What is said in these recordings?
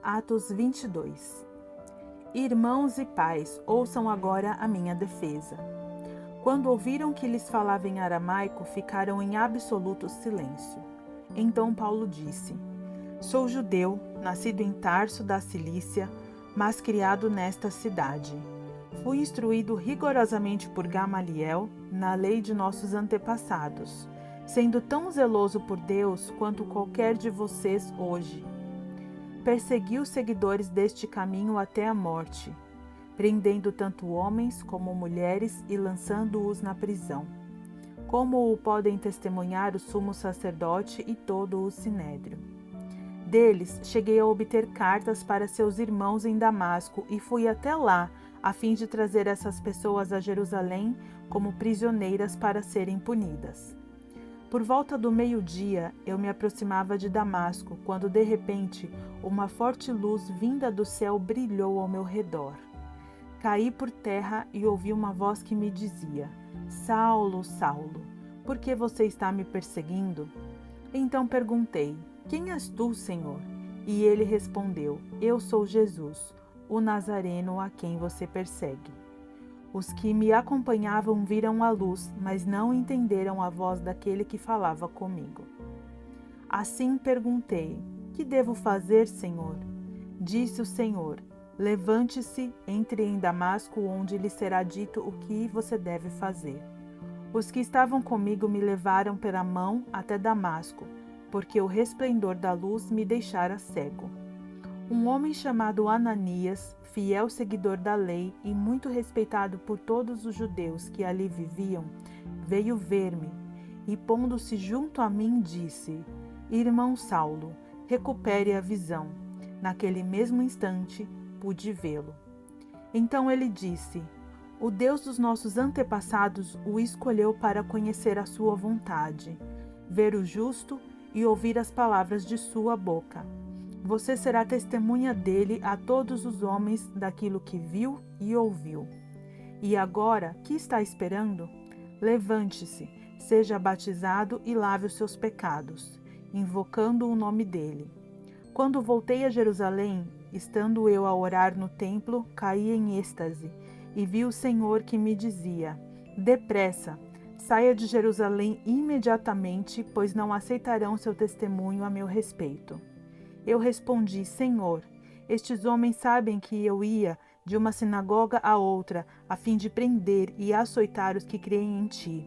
Atos 22. Irmãos e pais, ouçam agora a minha defesa. Quando ouviram que lhes falava em aramaico, ficaram em absoluto silêncio. Então Paulo disse: Sou judeu, nascido em Tarso da Cilícia, mas criado nesta cidade. Fui instruído rigorosamente por Gamaliel na lei de nossos antepassados, sendo tão zeloso por Deus quanto qualquer de vocês hoje. Persegui os seguidores deste caminho até a morte, prendendo tanto homens como mulheres e lançando-os na prisão, como o podem testemunhar o sumo sacerdote e todo o sinédrio. Deles cheguei a obter cartas para seus irmãos em Damasco e fui até lá, a fim de trazer essas pessoas a Jerusalém como prisioneiras para serem punidas. Por volta do meio-dia, eu me aproximava de Damasco, quando de repente uma forte luz vinda do céu brilhou ao meu redor. Caí por terra e ouvi uma voz que me dizia: Saulo, Saulo, por que você está me perseguindo? Então perguntei: Quem és tu, Senhor? E ele respondeu: Eu sou Jesus, o Nazareno a quem você persegue. Os que me acompanhavam viram a luz, mas não entenderam a voz daquele que falava comigo. Assim perguntei: Que devo fazer, Senhor? Disse o Senhor: Levante-se, entre em Damasco, onde lhe será dito o que você deve fazer. Os que estavam comigo me levaram pela mão até Damasco, porque o resplendor da luz me deixara cego. Um homem chamado Ananias, fiel seguidor da lei e muito respeitado por todos os judeus que ali viviam, veio ver-me e, pondo-se junto a mim, disse: Irmão Saulo, recupere a visão. Naquele mesmo instante, pude vê-lo. Então ele disse: O Deus dos nossos antepassados o escolheu para conhecer a sua vontade, ver o justo e ouvir as palavras de sua boca. Você será testemunha dele a todos os homens daquilo que viu e ouviu. E agora, que está esperando? Levante-se, seja batizado e lave os seus pecados, invocando o nome dele. Quando voltei a Jerusalém, estando eu a orar no templo, caí em êxtase e vi o Senhor que me dizia: Depressa, saia de Jerusalém imediatamente, pois não aceitarão seu testemunho a meu respeito. Eu respondi: Senhor, estes homens sabem que eu ia de uma sinagoga a outra, a fim de prender e açoitar os que creem em ti.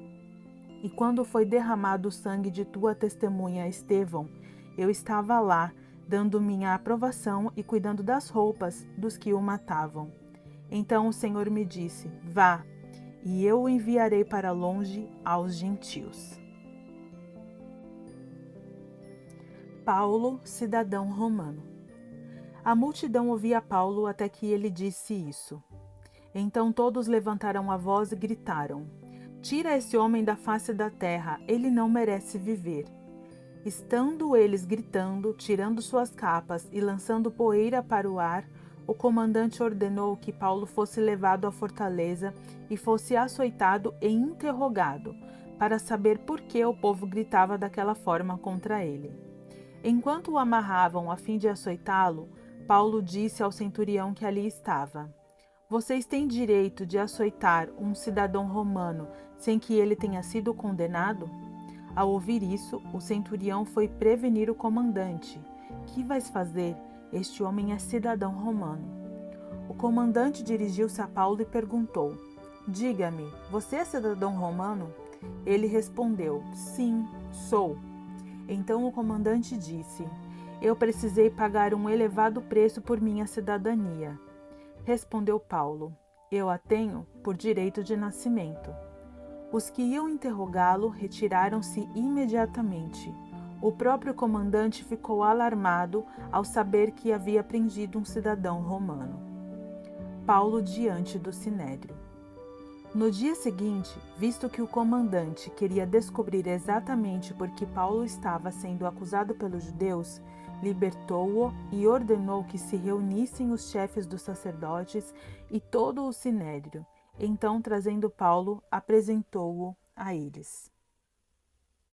E quando foi derramado o sangue de tua testemunha Estevão, eu estava lá, dando minha aprovação e cuidando das roupas dos que o matavam. Então o Senhor me disse: Vá, e eu o enviarei para longe aos gentios. Paulo, cidadão romano. A multidão ouvia Paulo até que ele disse isso. Então todos levantaram a voz e gritaram: Tira esse homem da face da terra, ele não merece viver. Estando eles gritando, tirando suas capas e lançando poeira para o ar, o comandante ordenou que Paulo fosse levado à fortaleza e fosse açoitado e interrogado, para saber por que o povo gritava daquela forma contra ele. Enquanto o amarravam a fim de açoitá-lo, Paulo disse ao centurião que ali estava: Vocês têm direito de açoitar um cidadão romano sem que ele tenha sido condenado? Ao ouvir isso, o centurião foi prevenir o comandante: Que vais fazer? Este homem é cidadão romano. O comandante dirigiu-se a Paulo e perguntou: Diga-me, você é cidadão romano? Ele respondeu: Sim, sou. Então o comandante disse: Eu precisei pagar um elevado preço por minha cidadania. Respondeu Paulo: Eu a tenho por direito de nascimento. Os que iam interrogá-lo retiraram-se imediatamente. O próprio comandante ficou alarmado ao saber que havia prendido um cidadão romano. Paulo diante do sinédrio. No dia seguinte, visto que o comandante queria descobrir exatamente por que Paulo estava sendo acusado pelos judeus, libertou-o e ordenou que se reunissem os chefes dos sacerdotes e todo o sinédrio. Então, trazendo Paulo, apresentou-o a eles.